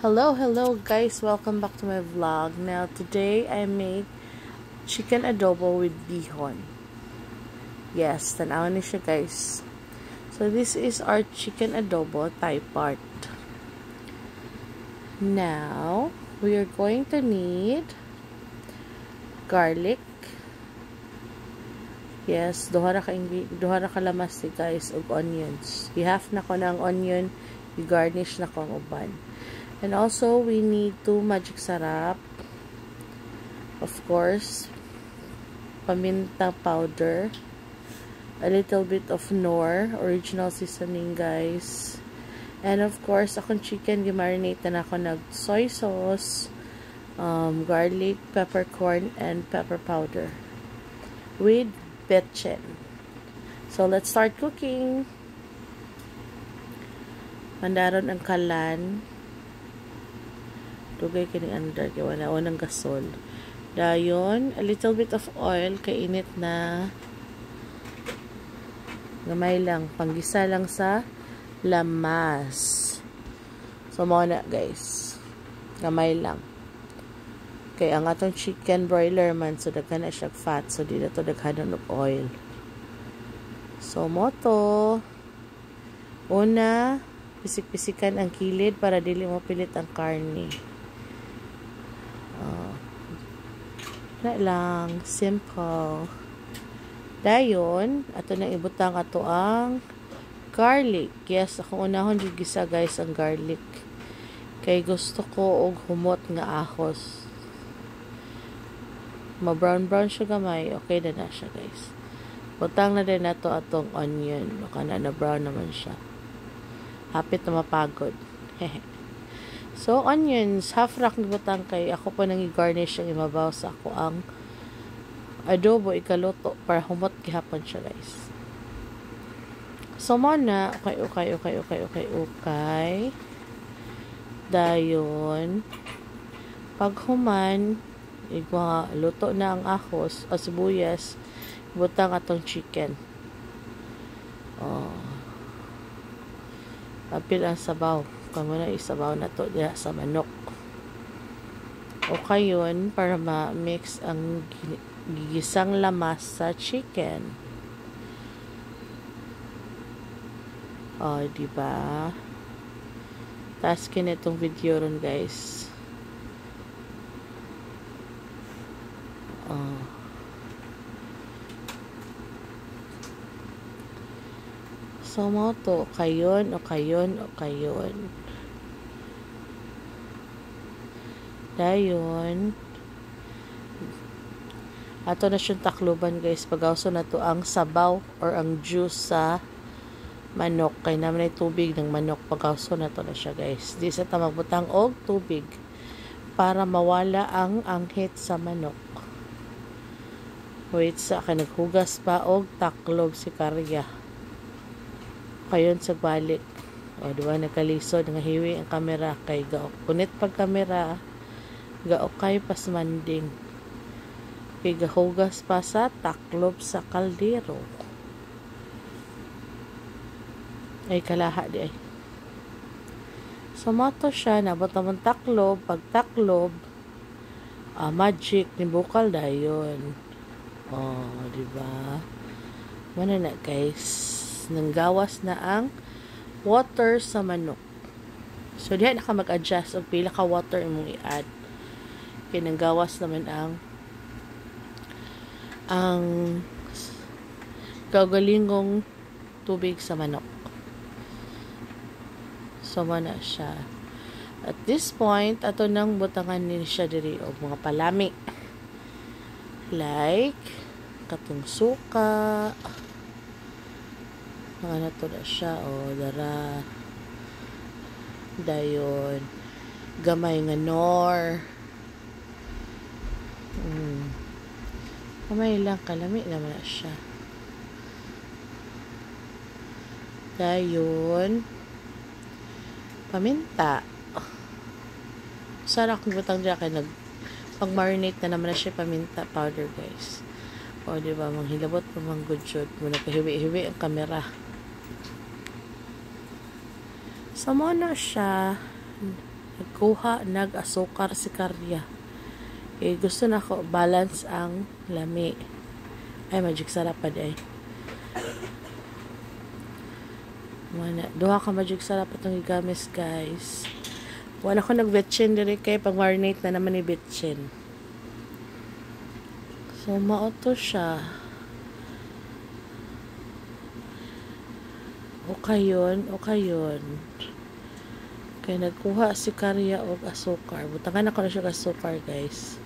Hello guys, welcome back to my vlog. Now today I made chicken adobo with bihon. Yes, tanawan niyo siya guys. So this is our chicken adobo Thai part. Now we are going to need garlic. Yes, duha ra ka lamas guys ug onions. I-half na ko ng onion, i-garnish na ko ang uban. And also, we need 2 magic sarap. Of course, paminta powder. A little bit of Knorr, original seasoning, guys. And of course, akong chicken, gimarinate na ako ng soy sauce, garlic, peppercorn, and pepper powder. With betchin. So, let's start cooking. Mandaron ang kalan. Tugay kini under kay wala unang gasol. Dayon, a little bit of oil kay init na. Gamay lang, panggisa lang sa lamas. So mo na guys. Gamay lang. Kay ang atong chicken broiler man so daghan na siya fat so di na to daghanon og oil. So mo to. Una, pisik-pisikan ang kilid para dili mo pilit ang karne. Na lang, simple. Dayon, ato nang ibutang ato ang garlic. Yes, akong unahon gigisa guys ang garlic. Kay gusto ko og humot nga ahos. Ma-brown siya gamay. Okay na siya guys. Butang na din nato atong onion. Kana na brown naman siya. Hapit na mapagod. So, onions, half rack ni butang kay ako pa nang i-garnish ang imabaw sa ako ang adobo ikaluto para humot gihapon siya guys. So, muna, okay. Dayon, pag human, luto na ang ahos o sibuyas, butang atong chicken. Apil ang sabaw. Kung muna isabaw na to diya sa manok. O kayon para ma-mix ang gigisang lamas sa chicken. O, diba? Taskin itong video ron guys. So mo to, kayon. Dayon, ato na siyang takluban guys. Pagawso na to ang sabaw or ang juice sa manok. Kaya naman ay tubig ng manok. Pagawso na to na siya guys. Di sa magbutang og tubig para mawala ang anghit sa manok. Wait sa akin, naghugas pa og taklob si Karya. Kayon sa balik. O, diba, nagkalisod, nangahiwi ang kamera kay gaok. Kunit pag kamera, gaok kay pasmanding. Kay gahugas pa sa taklob sa kaldero. Ay, kalaha di ay. So, mato siya, nabot naman taklob. Pag taklob, magic, ni bukal dayon. O, diba? Mana na guys. Nanggawas na ang water sa manok. So, diyan naka mag-adjust og pila ka water imong i-add. Kaya nanggawas naman ang gagalingong tubig sa manok. So, mana siya. At this point, ato nang butangan ni siya diri og mga palami. Like, katong suka, ano to na siya, dara. Dayon, gamay nga Knorr. Gamay lang, kalami naman na siya. Dayon, paminta. Sarap kung butang dyan kaya pag-marinate na naman na siya paminta powder guys. O diba, manghilabot pa mang good shot. Muna kahiwi-hiwi ang kamera. So, mo na siya. Nagkuha, nag-asukar si Karya. Gusto na ko balance ang lami. Ay, magic sarap pa day. Duha ka magic sarap itong igamis, guys. Wala ko nag-betchin diri kay pag-marinate na naman ni betchin. So, mauto siya. O kayon. Kaya nagkuha si Karya og asukar. Butangan ako na siya asukar, guys.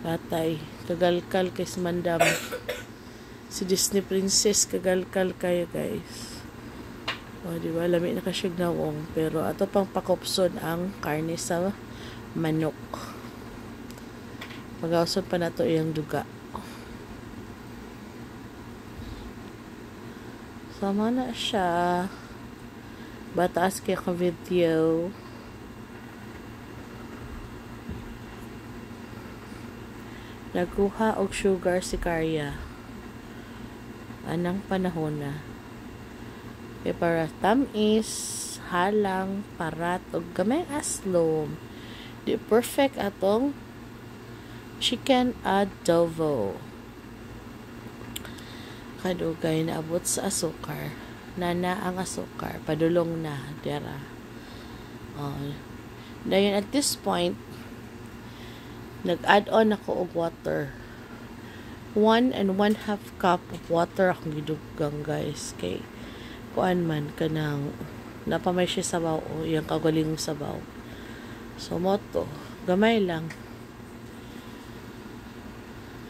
Patay. Kagalkal kay si Mandam. Si Disney Princess, kagalkal kayo, guys. O, diba? Lami na kasyag nawong. Pero ato pang pakopson ang karne sa manok. Mag-ausod pa na to yung duga. Sama na siya. Bataas kaya ka video. Nagkuha og sugar si Karya. Anang panahon na. Kaya para tamis, halang, parat, o gamay aslom. Di perfect atong chicken adobo. Kadugay na abot sa asukar. Nana ang asukar. Padulong na. Dira. Dayon at this point, nag-add on ako og water. 1 1/2 cup of water akong gidugang, guys. Kay kuan man kanang napamay siya sabaw o yung kagaling sabaw. So, moto. Gamay lang.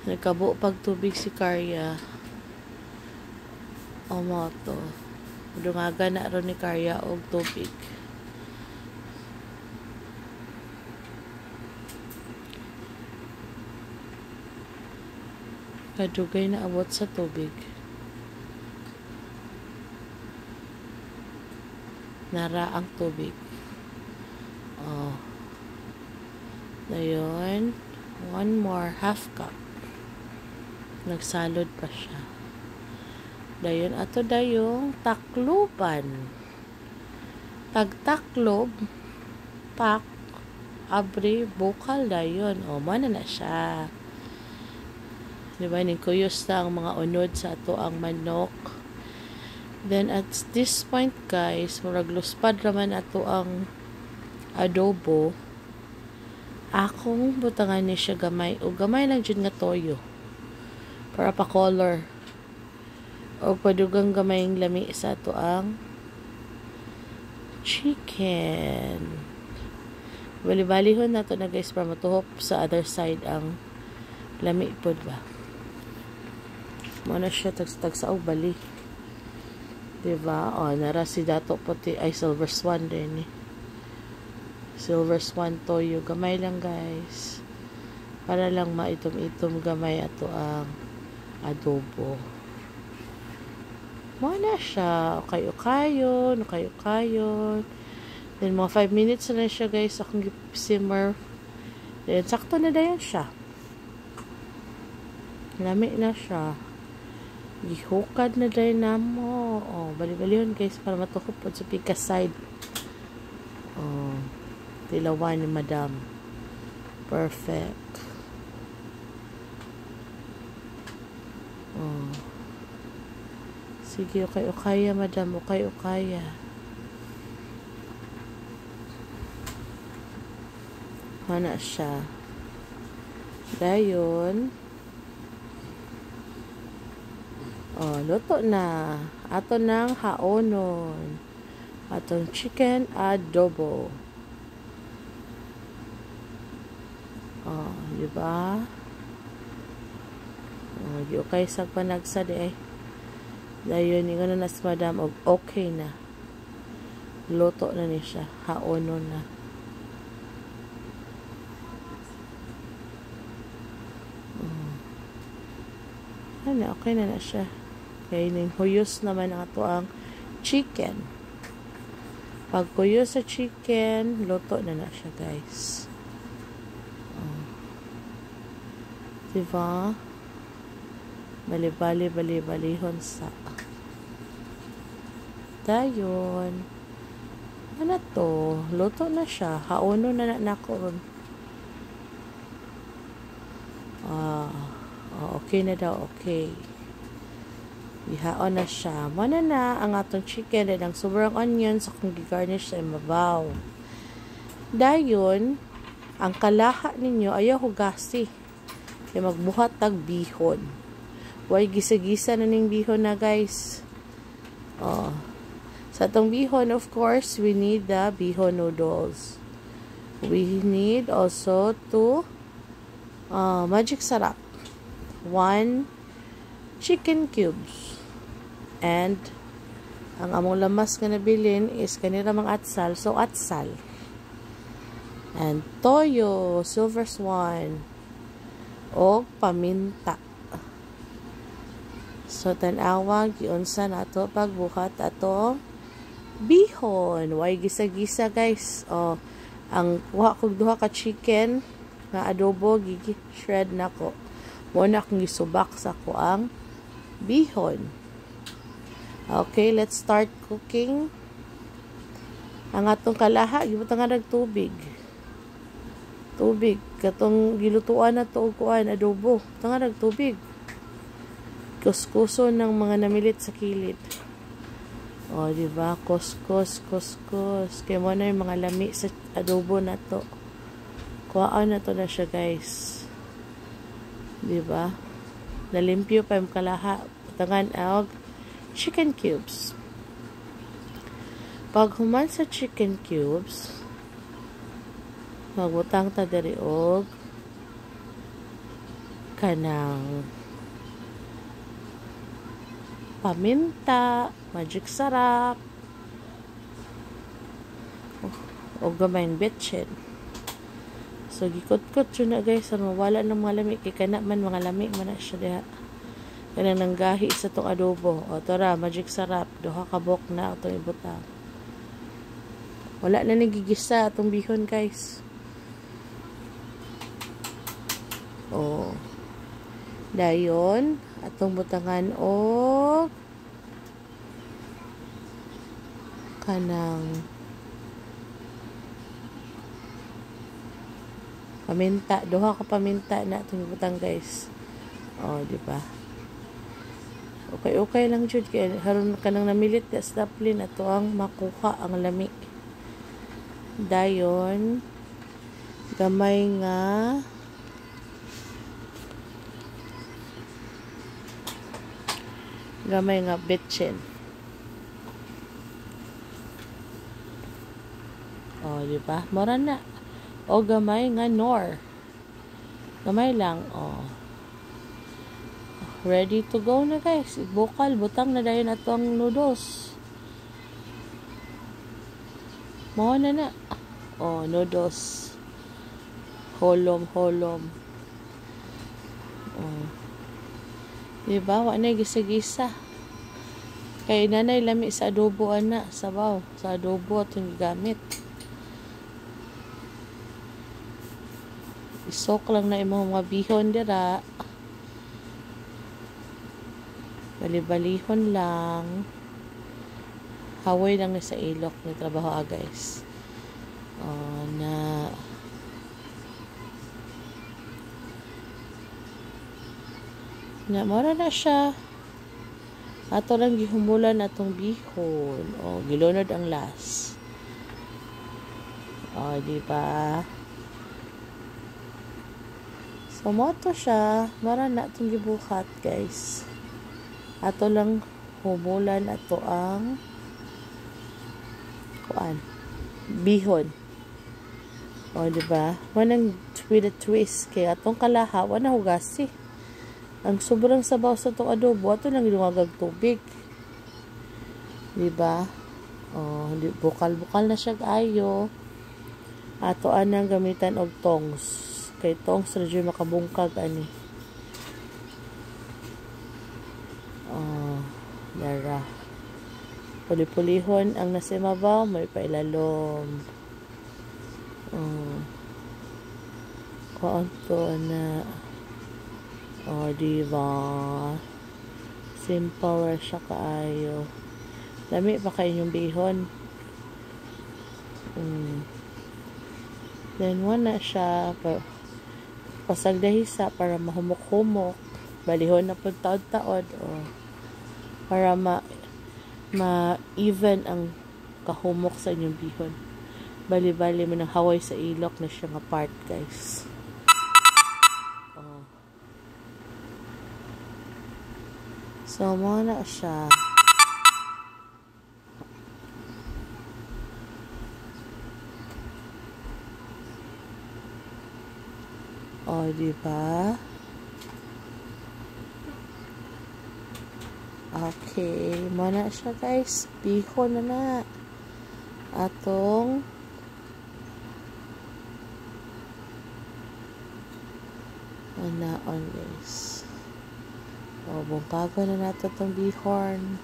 Nagkabo pag tubig si Karya. O moto. Dungaga na ron ni Karya og tubig. Kadugay na abot sa tubig. Nara ang tubig. Dayon, 1 more half cup. Nagsalod pa siya. Dayon, ato dayong takloban. Pagtaklob, tak, abri, bukal dayon. Mana na siya. Diba, ninkuyos na ang mga unod sa ato ang manok. Then, at this point, guys, murag luspad raman ato ang adobo. Akong butangan ni siya gamay. O gamay lang dyan nga toyo. Para pa color. O padugang gamayng lami sa ato ang chicken. Bali-balihon na to na, guys, para matuhop sa other side ang lami po ba. Muna siya tag sa bali. Diba? Nara si Dato puti ay Silver Swan din eh. Silver Swan toyo. Gamay lang, guys. Para lang maitom-itom gamay ato ang adobo. Muna siya. Okay-ukayon. Then mga 5 minutes na siya, guys. Akong simmer. Then sakto na dayon siya. Lami na siya. Gihukad na dahil na mo. Bali-balihon, guys, para matuhop po sa pika side. Tilawan ni Madam. Perfect. Sige, okay-ukaya, Madam. Okay-ukaya. Mana siya. Dayon. Luto na. Ato nang haonon. Atong chicken adobo. Diba? Okay sa panagsad eh. Dayon, nga na si Madam og okay na. Luto na ni siya. Haonon na. Okay na siya. Okay, huyos naman ang ato ang chicken. Pag huyos sa chicken, luto na siya, guys. Diba? Bali-balihon sa. Dayon. Ano to? Luto na siya. Hauno na nako. Okay na daw. Okay. Ihaon na siya. Mana na ang atong chicken at ang sobrang onion sa kung gigarnish sa imabaw. Dayon, ang kalaha ninyo ayaw hugasi. Kaya magbuhat tag bihon. Way gisa-gisa na ning bihon na guys. Sa atong bihon, of course, we need the bihon noodles. We need also magic sarap. 1 chicken cubes. And ang among lamas nga nabilin is kanira mga atsal. So, atsal. And toyo, silver swan. O paminta. So, tanawag, giunsa na ito pagbuhat ato bihon. Way gisa-gisa guys. Ang kuha kog duha ka chicken nga adobo, shred na ko. Muna akong gisubak sa ko ang bihon. Okay, let's start cooking. Ang atong kalaha, gibutangan ng tubig. Tubig. Katong gilutuan na to kuan adobo. Tangan ng tubig. Kuskuso ng mga namilit sa kilid. Diba? Kuskus. Kaya mo na yung mga lami sa adobo na to. Kuhaan na to na siya guys. Diba? Nalimpyo pa yung kalaha. Tangan og chicken cubes. Pag human sa chicken cubes, magbutang ta diri og kanang paminta, magic sarap, o gamayng betchin. So, gikot-kot yun na guys. Mawala ng mga lami. Kaya kana man mga lami man na siya diha. Kanang nanggahi sa itong adobo. Tara, magic sarap. Duha kabok na itong ibutang. Wala na nagigisa itong bihon guys. Dayon, atong butangan o kanang paminta. Duha ka paminta na itong butang guys. Diba? Okay lang jud kay haron ka nang namilit ka staplin ato ang makuha ang lami. Dayon, gamay nga betchin. Diba? Mura na. O gamay nga nor. Gamay lang. Ready to go na guys. Bukal. Butang na dayon ato ang noodles. Mo na. Noodles. Holom. Diba? Wa na gisa-gisa. Kay nanay lami sa adobo ana. Sabaw. Sa adobo itong gamit. Isok lang na imong mga bihon dira. Bali-balihon lang. Hawoy lang na sa ilok na trabaho guys. Mara na siya. Ato lang gihumulan atong bihon. Gilunod ang las. Diba? So, moto siya. Mara na itong gibuhat, guys. Ato lang humulan ato ang bihon. Diba? Manang with a twist. Kaya atong kalaha, wana hugasi. Ang sobrang sabaw sa itong adobo, ato lang ginawagag tubig. Diba? Bukal-bukal na siya kayo. Ato anang gamitan og tongs. Kay tongs na dyan makabungkag ani. Dara. Puli-pulihon ang nasimabaw, may pailalom. Kaanto na. Diba? Simple ra siya kaayo. Lami pa kayo yung bihon. Then wala siya pasagdahisa para mahumok-humok. Balihon na po taod-taod para ma-even ang kahumok sa inyong bihon. Bali-bali mo ng haway sa ilok na siya nga part, guys. So, muna siya. Diba? Okay. Muna siya, guys. Bihon na. Atong on, guys. Bungkago na nato itong bihon.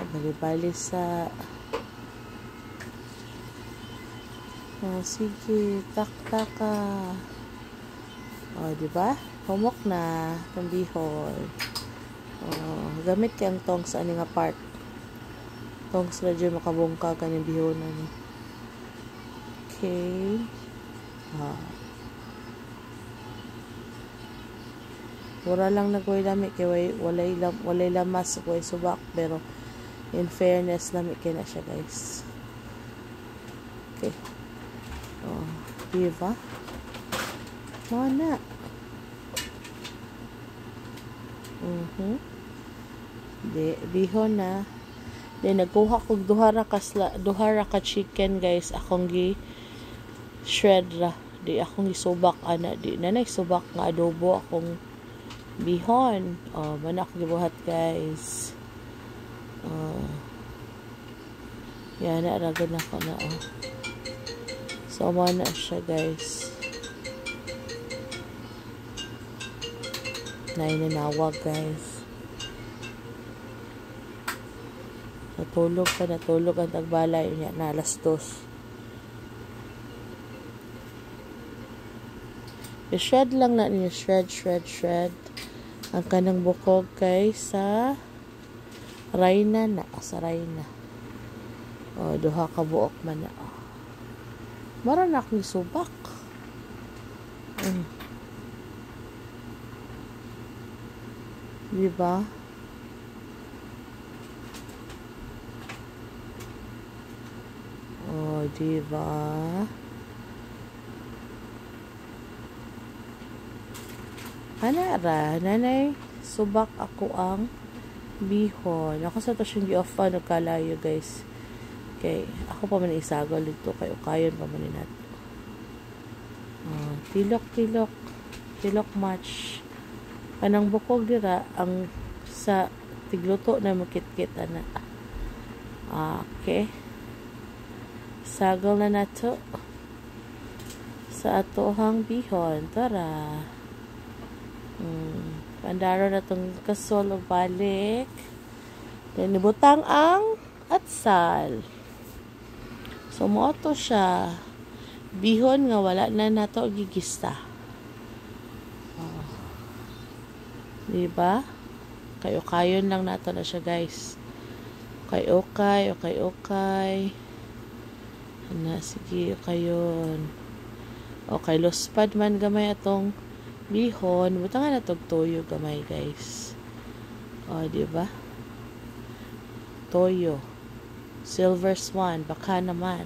Bali-bali sa sige, tak-taka. Diba? Humok na itong bihon. Gamit kayang tong sa nga part. Tong sila dyan makabungka kanyang bihonan. Okay. Mura lang nagway lami kay walay lamas way subak, pero in fairness lami kay na siya, guys. Okay. Diba? Mana? Bihon na. Then nagkuha kog duha ra ka chicken, guys. Akong gi shred ra. Di akong isubak ana, di na nagsubak nga adobo akong bihon. Mana ako gibuhat, guys. Yan na ragad na ko na. So mana siya, guys. Nainanawag, guys. Natulog ang tagbalay niya na alas 2. I-shred lang na niya. Shred. Ang kanang bukog, guys, sa rayna na. Sa rayna. Duha ka buok man na. Mara na akong subak. Diba? Diba? Nanay, subak ako ang bihon. Ako sa tasyong gi-off pa, nagkalayo, guys. Okay, ako pa man isagol dito, kayon pa man nato. Tilok match. Kanang bukog dira, ang sa tigluto na makit-kit, ana. Okay. Sagol na nato sa atohang bihon. Tara. Pandaro na itong kasol o balik. Then, nibutang ang atsal. So, mo to siya. Bihon nga wala na nato gigista. Diba? Kayo-kayon lang nato na siya, guys. Okay. Sige, kayon. Okay, luspad man gamay atong bihon. Butangan na itong toyo gamay, guys. Diba? Toyo. Silver Swan. Baka naman.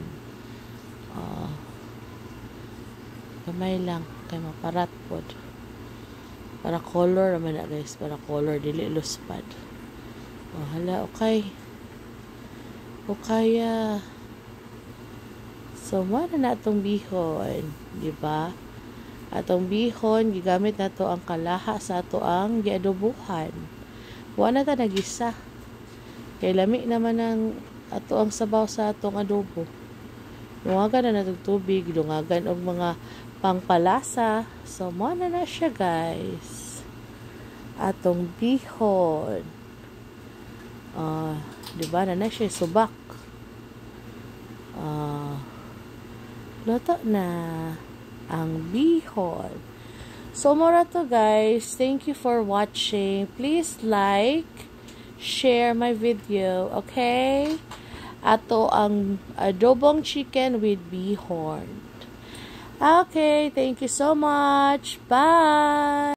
Gamay lang. Kay maparat pod. Para color naman na, guys. Para color. Dili luspad. Hala. Okay. So, mara na itong bihon. Diba? Atong bihon, gigamit na to ang kalaha sa ato ang giadobuhan. Wala na ta nagisa. Kay lami naman ang ato ang sabaw sa atong adobo. Lungagan na natong tubig, lungagan og mga pangpalasa. So, muna na siya, guys. Atong bihon. Diba na siya subak. Luto na ang bihon. So, mura to guys. Thank you for watching. Please like, share my video. Okay? Ato ang adobong chicken with bihon. Okay. Thank you so much. Bye!